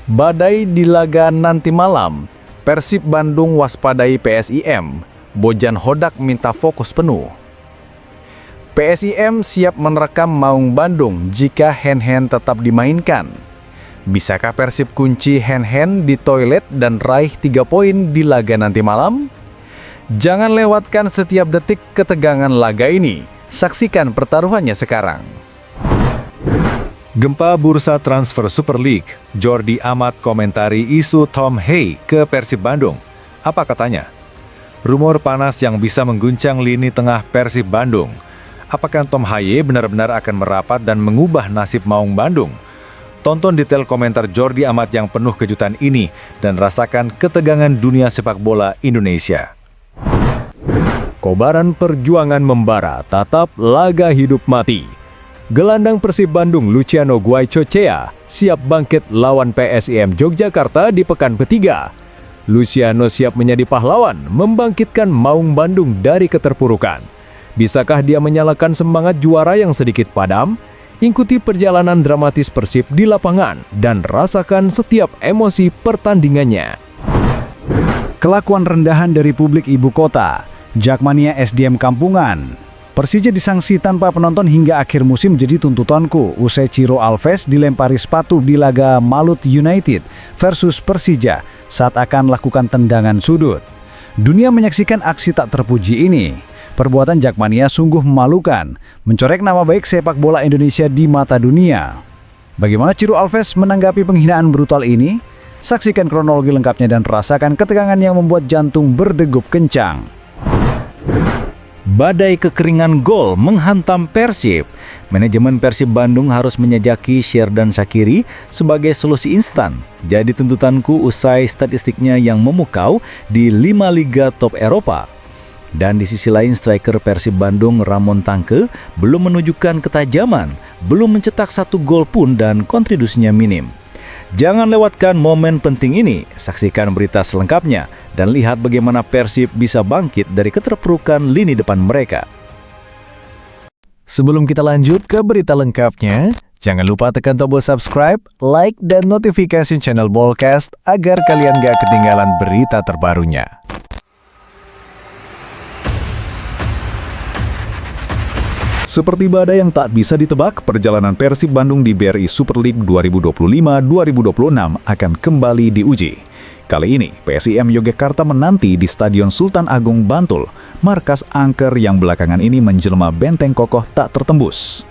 Badai di laga nanti malam, Persib Bandung waspadai PSIM, Bojan Hodak minta fokus penuh. PSIM siap menerkam Maung Bandung jika hand-hand tetap dimainkan. Bisakah Persib kunci hand-hand di toilet dan raih 3 poin di laga nanti malam? Jangan lewatkan setiap detik ketegangan laga ini. Saksikan pertaruhannya sekarang. Gempa bursa transfer Super League, Jordi Amat komentari isu Tom Hey ke Persib Bandung. Apa katanya? Rumor panas yang bisa mengguncang lini tengah Persib Bandung. Apakah Tom Haye benar-benar akan merapat dan mengubah nasib Maung Bandung? Tonton detail komentar Jordi Amat yang penuh kejutan ini dan rasakan ketegangan dunia sepak bola Indonesia. Kobaran perjuangan membara, tatap laga hidup mati. Gelandang Persib Bandung Luciano Guaicochea siap bangkit lawan PSIM Yogyakarta di pekan ketiga. Luciano siap menjadi pahlawan, membangkitkan Maung Bandung dari keterpurukan. Bisakah dia menyalakan semangat juara yang sedikit padam? Ikuti perjalanan dramatis Persib di lapangan dan rasakan setiap emosi pertandingannya. Kelakuan rendahan dari publik ibu kota, Jakmania SDM Kampungan. Persija disanksi tanpa penonton hingga akhir musim jadi tuntutanku usai Ciro Alves dilempari sepatu di laga Malut United versus Persija saat akan melakukan tendangan sudut. Dunia menyaksikan aksi tak terpuji ini. Perbuatan Jakmania sungguh memalukan, mencorek nama baik sepak bola Indonesia di mata dunia. Bagaimana Ciro Alves menanggapi penghinaan brutal ini? Saksikan kronologi lengkapnya dan rasakan ketegangan yang membuat jantung berdegup kencang. Badai kekeringan gol menghantam Persib. Manajemen Persib Bandung harus menyejaki Sherdan Shaqiri sebagai solusi instan. Jadi tuntutanku usai statistiknya yang memukau di 5 liga top Eropa. Dan di sisi lain striker Persib Bandung Ramon Tangke belum menunjukkan ketajaman, belum mencetak 1 gol pun dan kontribusinya minim. Jangan lewatkan momen penting ini, saksikan berita selengkapnya, dan lihat bagaimana Persib bisa bangkit dari keterpurukan lini depan mereka. Sebelum kita lanjut ke berita lengkapnya, jangan lupa tekan tombol subscribe, like, dan notifikasi channel Bolcast agar kalian gak ketinggalan berita terbarunya. Seperti badai yang tak bisa ditebak, perjalanan Persib Bandung di BRI Super League 2025-2026 akan kembali diuji. Kali ini, PSIM Yogyakarta menanti di Stadion Sultan Agung Bantul, markas angker yang belakangan ini menjelma benteng kokoh tak tertembus.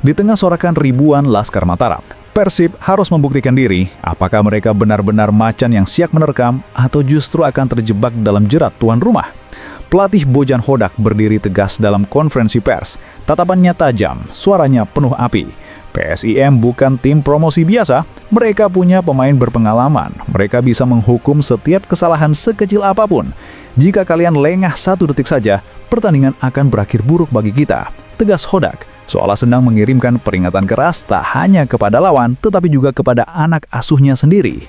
Di tengah sorakan ribuan Laskar Mataram, Persib harus membuktikan diri apakah mereka benar-benar macan yang siap menerkam atau justru akan terjebak dalam jerat tuan rumah. Pelatih Bojan Hodak berdiri tegas dalam konferensi pers. Tatapannya tajam, suaranya penuh api. PSIM bukan tim promosi biasa, mereka punya pemain berpengalaman. Mereka bisa menghukum setiap kesalahan sekecil apapun. Jika kalian lengah 1 detik saja, pertandingan akan berakhir buruk bagi kita, tegas Hodak. Seolah sedang mengirimkan peringatan keras tak hanya kepada lawan, tetapi juga kepada anak asuhnya sendiri.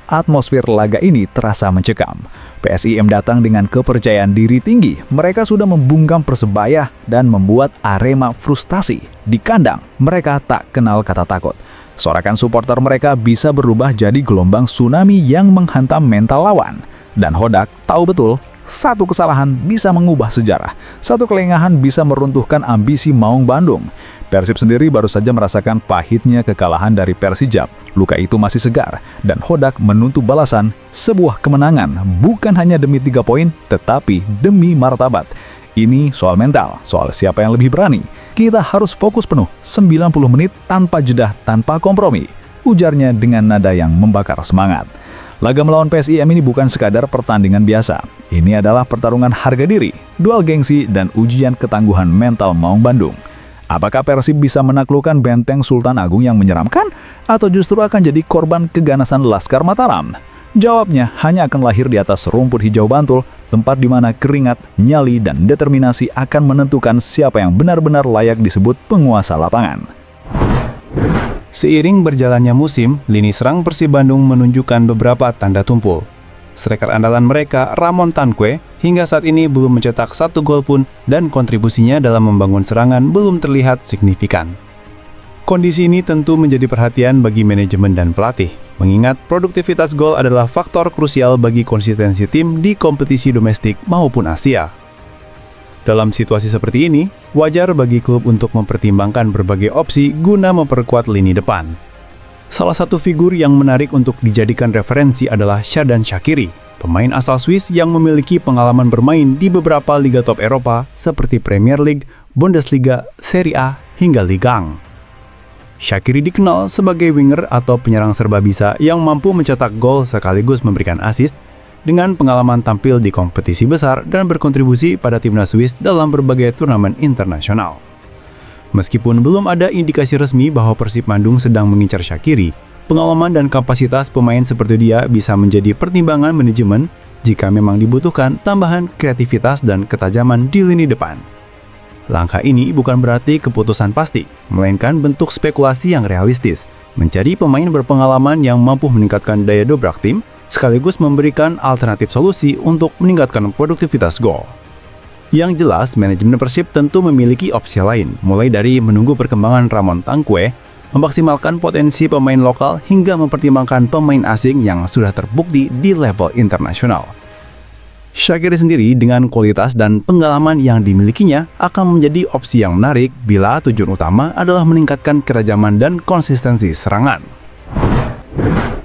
Atmosfer laga ini terasa mencekam. PSIM datang dengan kepercayaan diri tinggi. Mereka sudah membungkam Persebaya dan membuat Arema frustasi. Di kandang, mereka tak kenal kata takut. Sorakan supporter mereka bisa berubah jadi gelombang tsunami yang menghantam mental lawan. Dan Hodak tahu betul, 1 kesalahan bisa mengubah sejarah. 1 kelengahan bisa meruntuhkan ambisi Maung Bandung. Persib sendiri baru saja merasakan pahitnya kekalahan dari Persijap. Luka itu masih segar, dan Hodak menuntut balasan, sebuah kemenangan bukan hanya demi 3 poin, tetapi demi martabat. Ini soal mental, soal siapa yang lebih berani. Kita harus fokus penuh, 90 menit tanpa jeda, tanpa kompromi, ujarnya dengan nada yang membakar semangat. Laga melawan PSIM ini bukan sekadar pertandingan biasa. Ini adalah pertarungan harga diri, duel gengsi, dan ujian ketangguhan mental Maung Bandung. Apakah Persib bisa menaklukkan benteng Sultan Agung yang menyeramkan? Atau justru akan jadi korban keganasan Laskar Mataram? Jawabnya hanya akan lahir di atas rumput hijau Bantul, tempat di mana keringat, nyali, dan determinasi akan menentukan siapa yang benar-benar layak disebut penguasa lapangan. Seiring berjalannya musim, lini serang Persib Bandung menunjukkan beberapa tanda tumpul. Striker andalan mereka, Ramon Tangke, hingga saat ini belum mencetak 1 gol pun dan kontribusinya dalam membangun serangan belum terlihat signifikan. Kondisi ini tentu menjadi perhatian bagi manajemen dan pelatih. mengingat produktivitas gol adalah faktor krusial bagi konsistensi tim di kompetisi domestik maupun Asia. Dalam situasi seperti ini, wajar bagi klub untuk mempertimbangkan berbagai opsi guna memperkuat lini depan. Salah satu figur yang menarik untuk dijadikan referensi adalah Xherdan Shaqiri, pemain asal Swiss yang memiliki pengalaman bermain di beberapa liga top Eropa seperti Premier League, Bundesliga, Serie A, hingga Liga 1. Shaqiri dikenal sebagai winger atau penyerang serba bisa yang mampu mencetak gol sekaligus memberikan assist dengan pengalaman tampil di kompetisi besar dan berkontribusi pada timnas Swiss dalam berbagai turnamen internasional. Meskipun belum ada indikasi resmi bahwa Persib Bandung sedang mengincar Shaqiri, pengalaman dan kapasitas pemain seperti dia bisa menjadi pertimbangan manajemen jika memang dibutuhkan tambahan kreativitas dan ketajaman di lini depan. Langkah ini bukan berarti keputusan pasti, melainkan bentuk spekulasi yang realistis, mencari pemain berpengalaman yang mampu meningkatkan daya dobrak tim, sekaligus memberikan alternatif solusi untuk meningkatkan produktivitas gol. Yang jelas, manajemen Persib tentu memiliki opsi lain, mulai dari menunggu perkembangan Ramon Tanque, memaksimalkan potensi pemain lokal, hingga mempertimbangkan pemain asing yang sudah terbukti di level internasional. Shaqiri sendiri dengan kualitas dan pengalaman yang dimilikinya akan menjadi opsi yang menarik bila tujuan utama adalah meningkatkan ketajaman dan konsistensi serangan.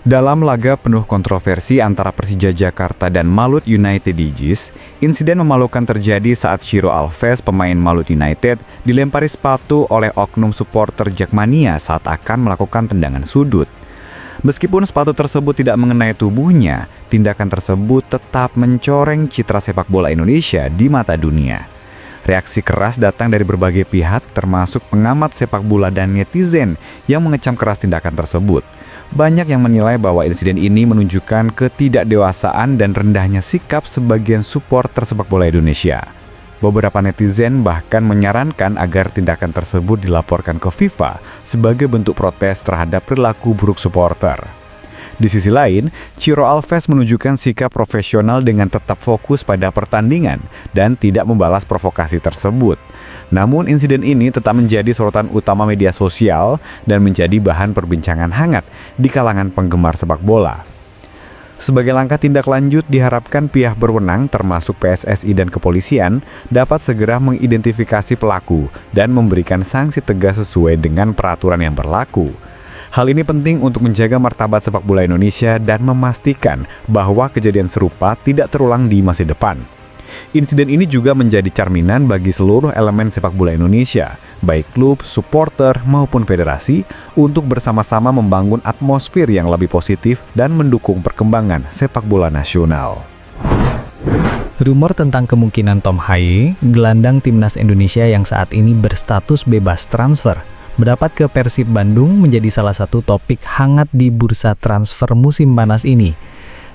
Dalam laga penuh kontroversi antara Persija Jakarta dan Malut United di JIS, insiden memalukan terjadi saat Ciro Alves, pemain Malut United, dilempari sepatu oleh oknum supporter Jakmania saat akan melakukan tendangan sudut. Meskipun sepatu tersebut tidak mengenai tubuhnya, tindakan tersebut tetap mencoreng citra sepak bola Indonesia di mata dunia. Reaksi keras datang dari berbagai pihak, termasuk pengamat sepak bola dan netizen yang mengecam keras tindakan tersebut. Banyak yang menilai bahwa insiden ini menunjukkan ketidakdewasaan dan rendahnya sikap sebagian supporter sepak bola Indonesia. Beberapa netizen bahkan menyarankan agar tindakan tersebut dilaporkan ke FIFA sebagai bentuk protes terhadap perilaku buruk supporter. Di sisi lain, Ciro Alves menunjukkan sikap profesional dengan tetap fokus pada pertandingan dan tidak membalas provokasi tersebut. Namun insiden ini tetap menjadi sorotan utama media sosial dan menjadi bahan perbincangan hangat di kalangan penggemar sepak bola. Sebagai langkah tindak lanjut, diharapkan pihak berwenang termasuk PSSI dan kepolisian dapat segera mengidentifikasi pelaku dan memberikan sanksi tegas sesuai dengan peraturan yang berlaku. Hal ini penting untuk menjaga martabat sepak bola Indonesia dan memastikan bahwa kejadian serupa tidak terulang di masa depan. Insiden ini juga menjadi cerminan bagi seluruh elemen sepak bola Indonesia, baik klub, supporter, maupun federasi, untuk bersama-sama membangun atmosfer yang lebih positif dan mendukung perkembangan sepak bola nasional. Rumor tentang kemungkinan Tom Haye, gelandang timnas Indonesia yang saat ini berstatus bebas transfer, mendapat ke Persib Bandung menjadi salah satu topik hangat di bursa transfer musim panas ini.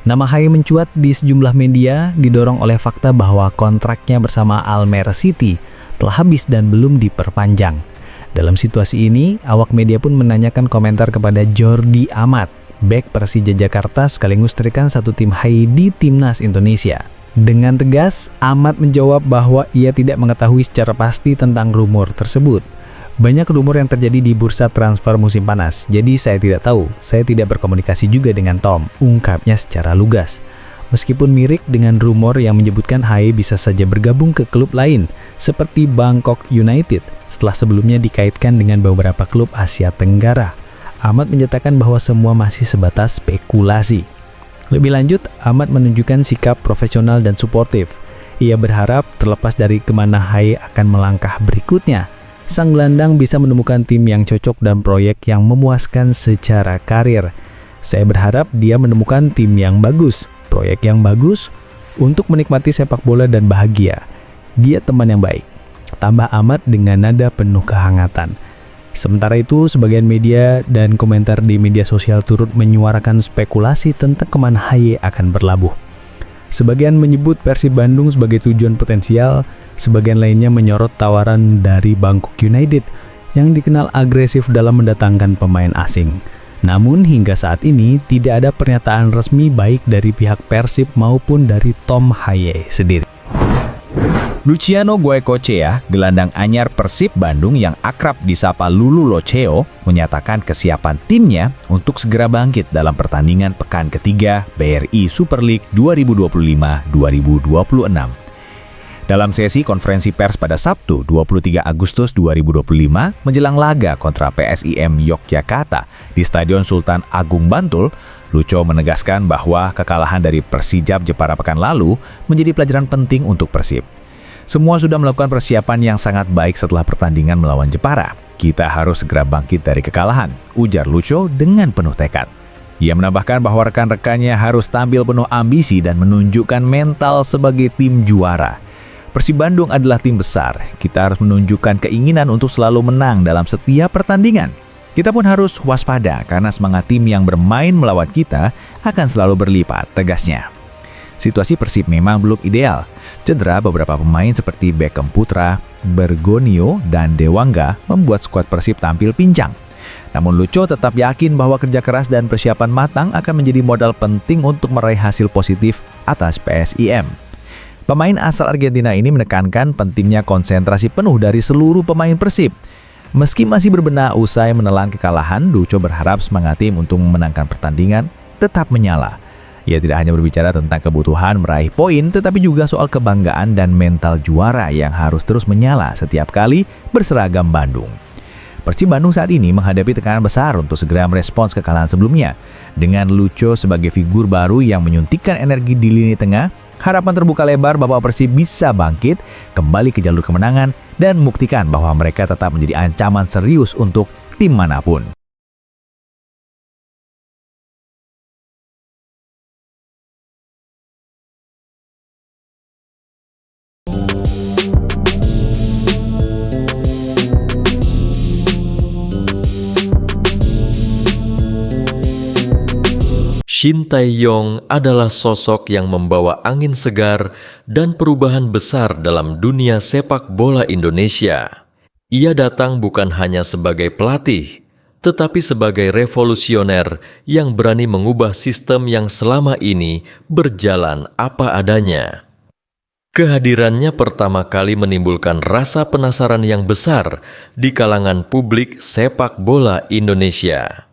Nama Haye mencuat di sejumlah media didorong oleh fakta bahwa kontraknya bersama Almere City telah habis dan belum diperpanjang. Dalam situasi ini, awak media pun menanyakan komentar kepada Jordi Amat, bek Persija Jakarta sekaligus rekan satu tim Haye di timnas Indonesia. Dengan tegas, Amat menjawab bahwa ia tidak mengetahui secara pasti tentang rumor tersebut. Banyak rumor yang terjadi di bursa transfer musim panas, jadi saya tidak tahu. Saya tidak berkomunikasi juga dengan Tom, ungkapnya secara lugas. Meskipun mirip dengan rumor yang menyebutkan Haye bisa saja bergabung ke klub lain, seperti Bangkok United, setelah sebelumnya dikaitkan dengan beberapa klub Asia Tenggara. Amat menyatakan bahwa semua masih sebatas spekulasi. Lebih lanjut, Amat menunjukkan sikap profesional dan suportif. Ia berharap terlepas dari kemana Haye akan melangkah berikutnya, sang gelandang bisa menemukan tim yang cocok dan proyek yang memuaskan secara karir. Saya berharap dia menemukan tim yang bagus, proyek yang bagus, untuk menikmati sepak bola dan bahagia. Dia teman yang baik, tambah Amat dengan nada penuh kehangatan. Sementara itu, sebagian media dan komentar di media sosial turut menyuarakan spekulasi tentang kemana Haye akan berlabuh. Sebagian menyebut Persib Bandung sebagai tujuan potensial, sebagian lainnya menyorot tawaran dari Bangkok United yang dikenal agresif dalam mendatangkan pemain asing. Namun hingga saat ini tidak ada pernyataan resmi baik dari pihak Persib maupun dari Tom Haye sendiri. Luciano Goicoechea, gelandang anyar Persib Bandung yang akrab disapa Lulu Loceo, menyatakan kesiapan timnya untuk segera bangkit dalam pertandingan pekan ketiga BRI Super League 2025-2026. Dalam sesi konferensi pers pada Sabtu 23 Agustus 2025 menjelang laga kontra PSIM Yogyakarta di Stadion Sultan Agung Bantul, Lucho menegaskan bahwa kekalahan dari Persijap Jepara pekan lalu menjadi pelajaran penting untuk Persib. Semua sudah melakukan persiapan yang sangat baik setelah pertandingan melawan Jepara. Kita harus segera bangkit dari kekalahan, ujar Lucho dengan penuh tekad. Ia menambahkan bahwa rekan-rekannya harus tampil penuh ambisi dan menunjukkan mental sebagai tim juara. Persib Bandung adalah tim besar, kita harus menunjukkan keinginan untuk selalu menang dalam setiap pertandingan. Kita pun harus waspada karena semangat tim yang bermain melawan kita akan selalu berlipat, tegasnya. Situasi Persib memang belum ideal. Cedera beberapa pemain seperti Beckham Putra, Bergonio, dan Dewangga membuat skuad Persib tampil pincang. Namun Lucho tetap yakin bahwa kerja keras dan persiapan matang akan menjadi modal penting untuk meraih hasil positif atas PSIM. Pemain asal Argentina ini menekankan pentingnya konsentrasi penuh dari seluruh pemain Persib. Meski masih berbenah usai menelan kekalahan, Lucho berharap semangat tim untuk memenangkan pertandingan tetap menyala. Ia tidak hanya berbicara tentang kebutuhan meraih poin, tetapi juga soal kebanggaan dan mental juara yang harus terus menyala setiap kali berseragam Bandung. Persib Bandung saat ini menghadapi tekanan besar untuk segera merespons kekalahan sebelumnya. Dengan Lucho sebagai figur baru yang menyuntikkan energi di lini tengah, harapan terbuka lebar bahwa Persib bisa bangkit, kembali ke jalur kemenangan, dan membuktikan bahwa mereka tetap menjadi ancaman serius untuk tim manapun. Shin Tae-yong adalah sosok yang membawa angin segar dan perubahan besar dalam dunia sepak bola Indonesia. Ia datang bukan hanya sebagai pelatih, tetapi sebagai revolusioner yang berani mengubah sistem yang selama ini berjalan apa adanya. Kehadirannya pertama kali menimbulkan rasa penasaran yang besar di kalangan publik sepak bola Indonesia.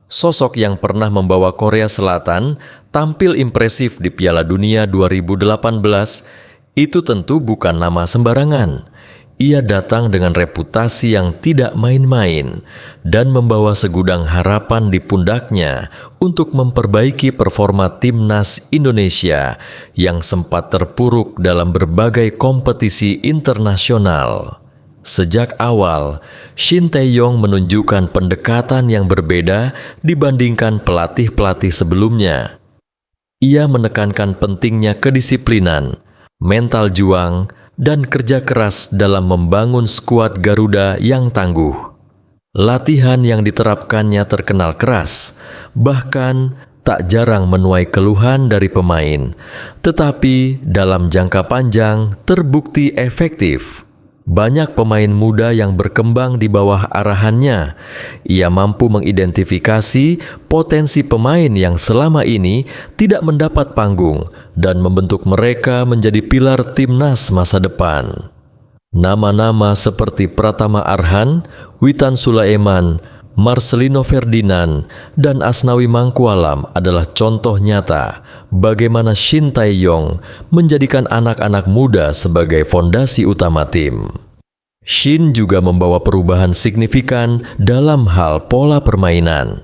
Sosok yang pernah membawa Korea Selatan tampil impresif di Piala Dunia 2018 itu tentu bukan nama sembarangan. Ia datang dengan reputasi yang tidak main-main dan membawa segudang harapan di pundaknya untuk memperbaiki performa timnas Indonesia yang sempat terpuruk dalam berbagai kompetisi internasional. Sejak awal, Shin Tae-yong menunjukkan pendekatan yang berbeda dibandingkan pelatih-pelatih sebelumnya. Ia menekankan pentingnya kedisiplinan, mental juang, dan kerja keras dalam membangun skuad Garuda yang tangguh. Latihan yang diterapkannya terkenal keras, bahkan tak jarang menuai keluhan dari pemain, tetapi dalam jangka panjang terbukti efektif. Banyak pemain muda yang berkembang di bawah arahannya. Ia mampu mengidentifikasi potensi pemain yang selama ini tidak mendapat panggung dan membentuk mereka menjadi pilar timnas masa depan. Nama-nama seperti Pratama Arhan, Witan Sulaiman, Marcelino Ferdinand, dan Asnawi Mangkualam adalah contoh nyata bagaimana Shin Tae-yong menjadikan anak-anak muda sebagai fondasi utama tim. Shin juga membawa perubahan signifikan dalam hal pola permainan.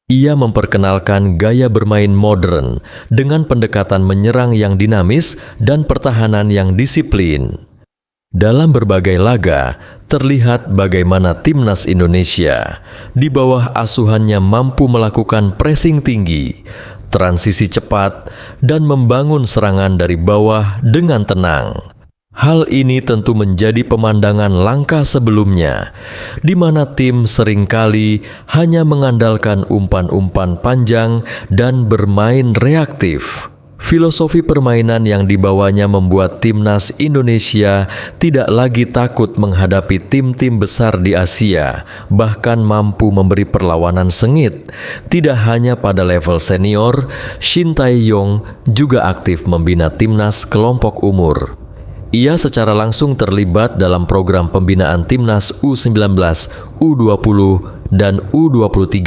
Ia memperkenalkan gaya bermain modern dengan pendekatan menyerang yang dinamis dan pertahanan yang disiplin. Dalam berbagai laga, terlihat bagaimana timnas Indonesia di bawah asuhannya mampu melakukan pressing tinggi, transisi cepat, dan membangun serangan dari bawah dengan tenang. Hal ini tentu menjadi pemandangan langka sebelumnya, di mana tim seringkali hanya mengandalkan umpan-umpan panjang dan bermain reaktif. Filosofi permainan yang dibawanya membuat timnas Indonesia tidak lagi takut menghadapi tim-tim besar di Asia, bahkan mampu memberi perlawanan sengit. Tidak hanya pada level senior, Shin Tae-yong juga aktif membina timnas kelompok umur. Ia secara langsung terlibat dalam program pembinaan Timnas U19, U20, dan U23.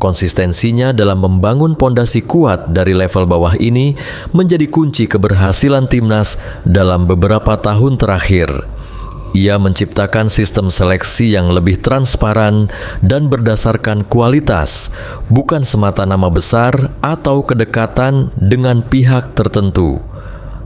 Konsistensinya dalam membangun pondasi kuat dari level bawah ini menjadi kunci keberhasilan Timnas dalam beberapa tahun terakhir. Ia menciptakan sistem seleksi yang lebih transparan dan berdasarkan kualitas, bukan semata nama besar atau kedekatan dengan pihak tertentu.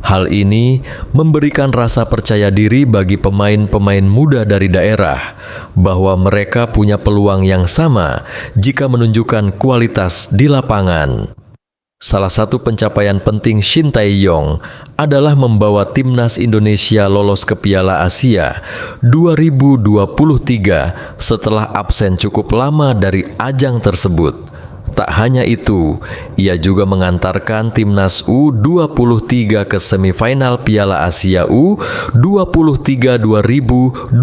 Hal ini memberikan rasa percaya diri bagi pemain-pemain muda dari daerah bahwa mereka punya peluang yang sama jika menunjukkan kualitas di lapangan. Salah satu pencapaian penting Shin Tae-yong adalah membawa Timnas Indonesia lolos ke Piala Asia 2023 setelah absen cukup lama dari ajang tersebut. Tak hanya itu, ia juga mengantarkan Timnas U23 ke semifinal Piala Asia U23 2024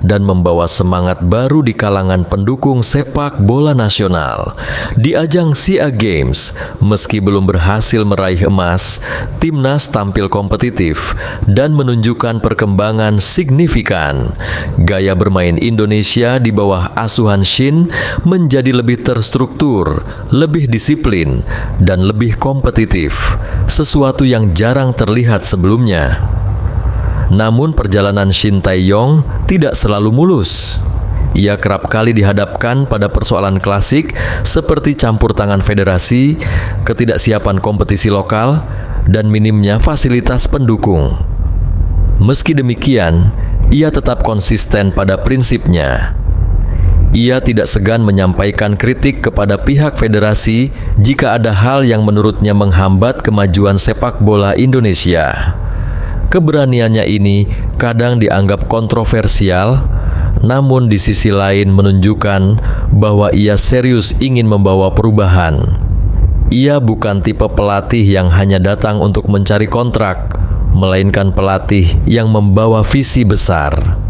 dan membawa semangat baru di kalangan pendukung sepak bola nasional. Di ajang SEA Games, meski belum berhasil meraih emas, Timnas tampil kompetitif dan menunjukkan perkembangan signifikan. Gaya bermain Indonesia di bawah asuhan Shin menjadi lebih terstruktur, lebih disiplin, dan lebih kompetitif, sesuatu yang jarang terlihat sebelumnya. Namun perjalanan Shin Tae-yong tidak selalu mulus. Ia kerap kali dihadapkan pada persoalan klasik seperti campur tangan federasi, ketidaksiapan kompetisi lokal, dan minimnya fasilitas pendukung. Meski demikian, ia tetap konsisten pada prinsipnya. Ia tidak segan menyampaikan kritik kepada pihak federasi jika ada hal yang menurutnya menghambat kemajuan sepak bola Indonesia. Keberaniannya ini kadang dianggap kontroversial, namun di sisi lain menunjukkan bahwa ia serius ingin membawa perubahan. Ia bukan tipe pelatih yang hanya datang untuk mencari kontrak, melainkan pelatih yang membawa visi besar.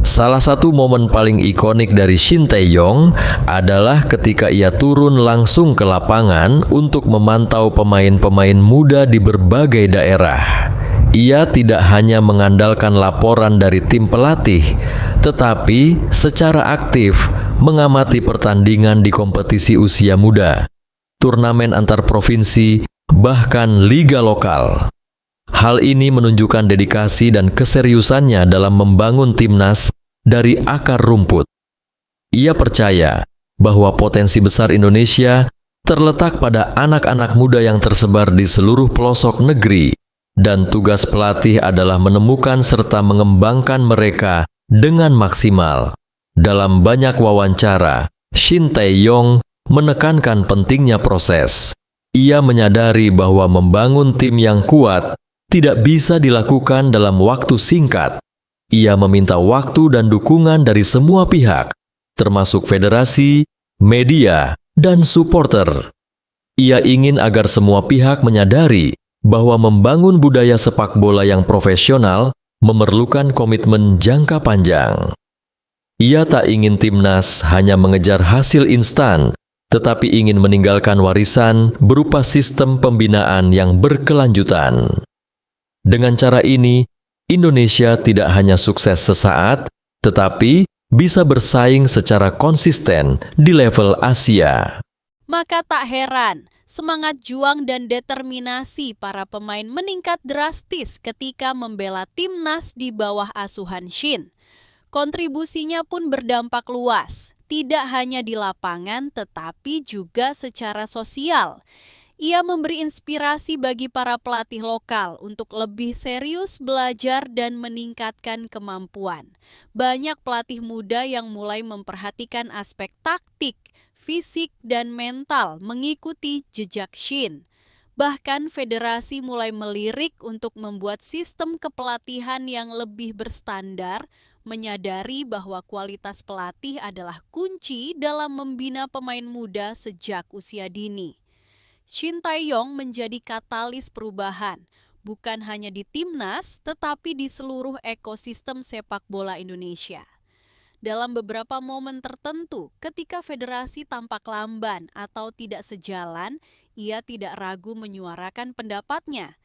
Salah satu momen paling ikonik dari Shin Tae-yong adalah ketika ia turun langsung ke lapangan untuk memantau pemain-pemain muda di berbagai daerah. Ia tidak hanya mengandalkan laporan dari tim pelatih, tetapi secara aktif mengamati pertandingan di kompetisi usia muda, turnamen antar provinsi, bahkan liga lokal. Hal ini menunjukkan dedikasi dan keseriusannya dalam membangun Timnas dari akar rumput. Ia percaya bahwa potensi besar Indonesia terletak pada anak-anak muda yang tersebar di seluruh pelosok negeri, dan tugas pelatih adalah menemukan serta mengembangkan mereka dengan maksimal. Dalam banyak wawancara, Shin Tae-yong menekankan pentingnya proses. Ia menyadari bahwa membangun tim yang kuat tidak bisa dilakukan dalam waktu singkat. Ia meminta waktu dan dukungan dari semua pihak, termasuk federasi, media, dan supporter. Ia ingin agar semua pihak menyadari bahwa membangun budaya sepak bola yang profesional memerlukan komitmen jangka panjang. Ia tak ingin Timnas hanya mengejar hasil instan, tetapi ingin meninggalkan warisan berupa sistem pembinaan yang berkelanjutan. Dengan cara ini, Indonesia tidak hanya sukses sesaat, tetapi bisa bersaing secara konsisten di level Asia. Maka tak heran, semangat juang dan determinasi para pemain meningkat drastis ketika membela Timnas di bawah asuhan Shin. Kontribusinya pun berdampak luas, tidak hanya di lapangan tetapi juga secara sosial. Ia memberi inspirasi bagi para pelatih lokal untuk lebih serius belajar dan meningkatkan kemampuan. Banyak pelatih muda yang mulai memperhatikan aspek taktik, fisik, dan mental mengikuti jejak Shin. Bahkan federasi mulai melirik untuk membuat sistem kepelatihan yang lebih berstandar, menyadari bahwa kualitas pelatih adalah kunci dalam membina pemain muda sejak usia dini. Shin Tae-yong menjadi katalis perubahan, bukan hanya di Timnas, tetapi di seluruh ekosistem sepak bola Indonesia. Dalam beberapa momen tertentu, ketika federasi tampak lamban atau tidak sejalan, ia tidak ragu menyuarakan pendapatnya.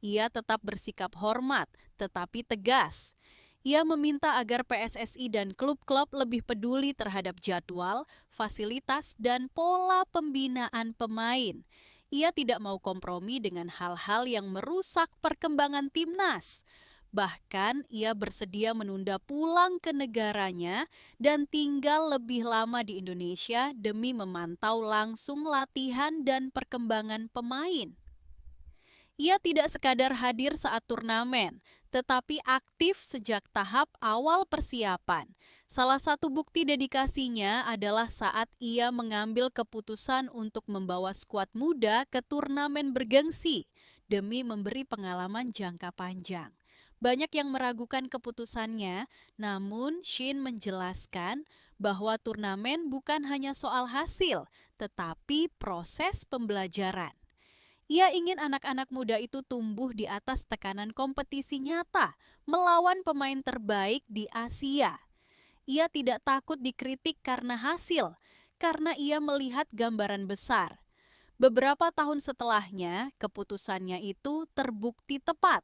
ia tetap bersikap hormat, tetapi tegas. Ia meminta agar PSSI dan klub-klub lebih peduli terhadap jadwal, fasilitas, dan pola pembinaan pemain. Ia tidak mau kompromi dengan hal-hal yang merusak perkembangan timnas. Bahkan ia bersedia menunda pulang ke negaranya dan tinggal lebih lama di Indonesia demi memantau langsung latihan dan perkembangan pemain. Ia tidak sekadar hadir saat turnamen, tetapi aktif sejak tahap awal persiapan. Salah satu bukti dedikasinya adalah saat ia mengambil keputusan untuk membawa skuad muda ke turnamen bergengsi demi memberi pengalaman jangka panjang. Banyak yang meragukan keputusannya, namun Shin menjelaskan bahwa turnamen bukan hanya soal hasil, tetapi proses pembelajaran. Ia ingin anak-anak muda itu tumbuh di atas tekanan kompetisi nyata, melawan pemain terbaik di Asia. Ia tidak takut dikritik karena hasil, karena ia melihat gambaran besar. Beberapa tahun setelahnya, keputusannya itu terbukti tepat.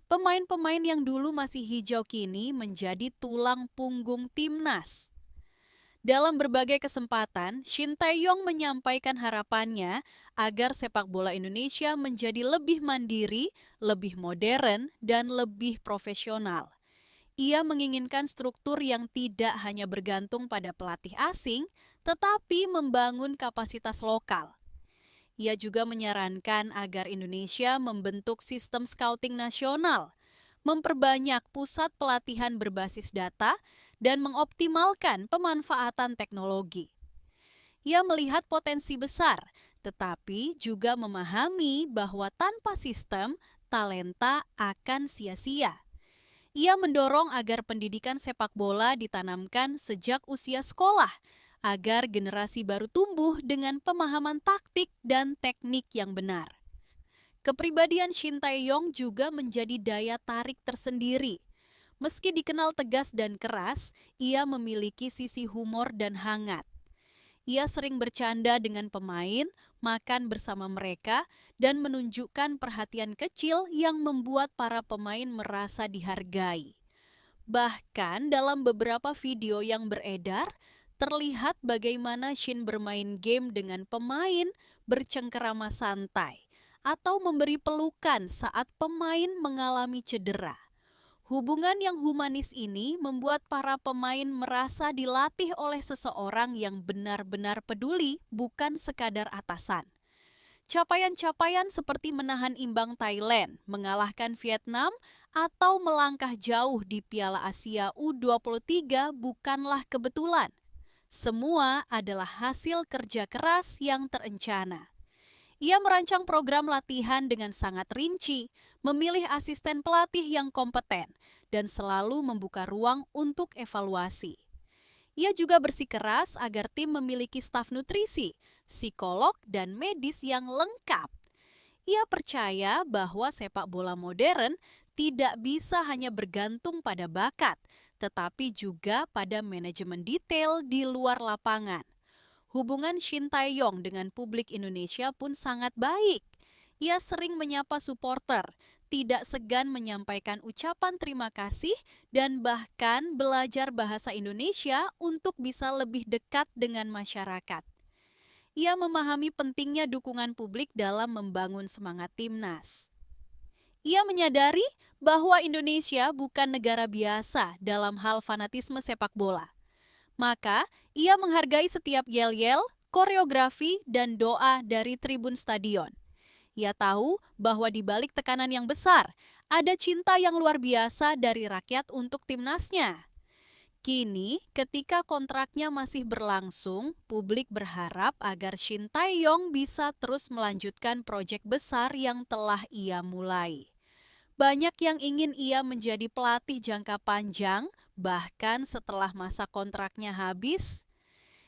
Pemain-pemain yang dulu masih hijau kini menjadi tulang punggung timnas. Dalam berbagai kesempatan, Shin Tae-yong menyampaikan harapannya agar sepak bola Indonesia menjadi lebih mandiri, lebih modern, dan lebih profesional. Ia menginginkan struktur yang tidak hanya bergantung pada pelatih asing, tetapi membangun kapasitas lokal. Ia juga menyarankan agar Indonesia membentuk sistem scouting nasional, memperbanyak pusat pelatihan berbasis data, dan mengoptimalkan pemanfaatan teknologi. Ia melihat potensi besar, tetapi juga memahami bahwa tanpa sistem, talenta akan sia-sia. Ia mendorong agar pendidikan sepak bola ditanamkan sejak usia sekolah, agar generasi baru tumbuh dengan pemahaman taktik dan teknik yang benar. Kepribadian Shin Tae-yong juga menjadi daya tarik tersendiri. Meski dikenal tegas dan keras, ia memiliki sisi humor dan hangat. Ia sering bercanda dengan pemain, makan bersama mereka, dan menunjukkan perhatian kecil yang membuat para pemain merasa dihargai. Bahkan dalam beberapa video yang beredar, terlihat bagaimana Shin bermain game dengan pemain bercengkerama santai atau memberi pelukan saat pemain mengalami cedera. Hubungan yang humanis ini membuat para pemain merasa dilatih oleh seseorang yang benar-benar peduli, bukan sekadar atasan. Capaian-capaian seperti menahan imbang Thailand, mengalahkan Vietnam, atau melangkah jauh di Piala Asia U23 bukanlah kebetulan. Semua adalah hasil kerja keras yang terencana. Ia merancang program latihan dengan sangat rinci, memilih asisten pelatih yang kompeten, dan selalu membuka ruang untuk evaluasi. Ia juga bersikeras agar tim memiliki staf nutrisi, psikolog, dan medis yang lengkap. Ia percaya bahwa sepak bola modern tidak bisa hanya bergantung pada bakat, tetapi juga pada manajemen detail di luar lapangan. Hubungan Shin Tae-yong dengan publik Indonesia pun sangat baik. Ia sering menyapa supporter, tidak segan menyampaikan ucapan terima kasih, dan bahkan belajar bahasa Indonesia untuk bisa lebih dekat dengan masyarakat. Ia memahami pentingnya dukungan publik dalam membangun semangat timnas. Ia menyadari bahwa Indonesia bukan negara biasa dalam hal fanatisme sepak bola. Maka, ia menghargai setiap yel-yel, koreografi, dan doa dari tribun stadion. Ia tahu bahwa di balik tekanan yang besar, ada cinta yang luar biasa dari rakyat untuk timnasnya. Kini, ketika kontraknya masih berlangsung, publik berharap agar Shin Tae-yong bisa terus melanjutkan proyek besar yang telah ia mulai. Banyak yang ingin ia menjadi pelatih jangka panjang, bahkan setelah masa kontraknya habis.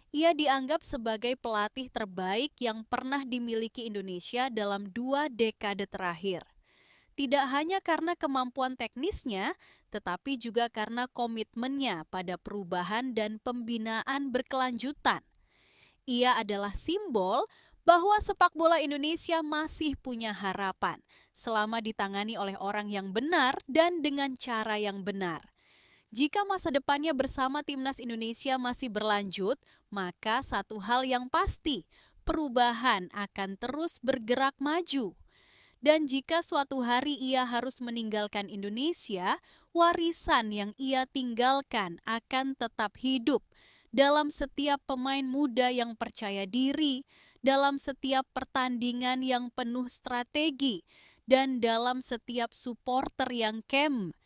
Ia dianggap sebagai pelatih terbaik yang pernah dimiliki Indonesia dalam 2 dekade terakhir. Tidak hanya karena kemampuan teknisnya, tetapi juga karena komitmennya pada perubahan dan pembinaan berkelanjutan. Ia adalah simbol bahwa sepak bola Indonesia masih punya harapan selama ditangani oleh orang yang benar dan dengan cara yang benar. Jika masa depannya bersama Timnas Indonesia masih berlanjut, maka satu hal yang pasti, perubahan akan terus bergerak maju. Dan jika suatu hari ia harus meninggalkan Indonesia, warisan yang ia tinggalkan akan tetap hidup dalam setiap pemain muda yang percaya diri, dalam setiap pertandingan yang penuh strategi, dan dalam setiap supporter yang camp